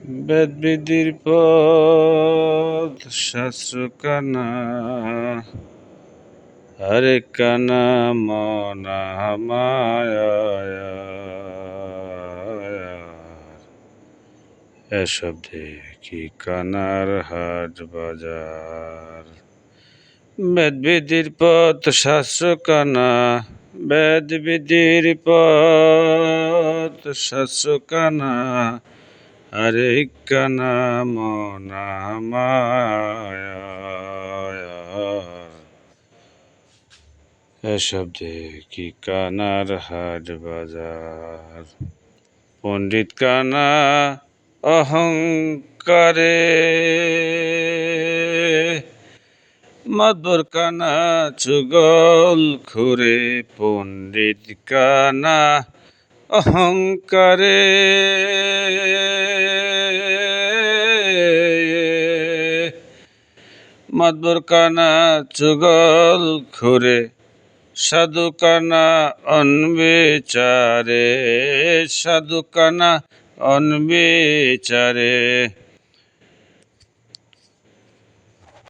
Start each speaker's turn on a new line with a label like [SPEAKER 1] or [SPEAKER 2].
[SPEAKER 1] বেদবিধির পথ শাস্ত্র কানা, হরে কানা মনা মায়া। এসব দেখি কানার হাট বাজার। বেদবিধির পথ শাস্ত্র কানা, বেদবিধির পথ শাস্ত্র কানা, হরে কানা মনা মায়া। এসব দেখি কানার হাট বাজার। পণ্ডিত কানা অহংকারে, মাতবর কানা চুগল খুরে। পণ্ডিত কানা অহংকারে, মাতবর কানা চুগল খুরে। সাধু কানা অনবিচারে, সাধু কানা অনবিচারে।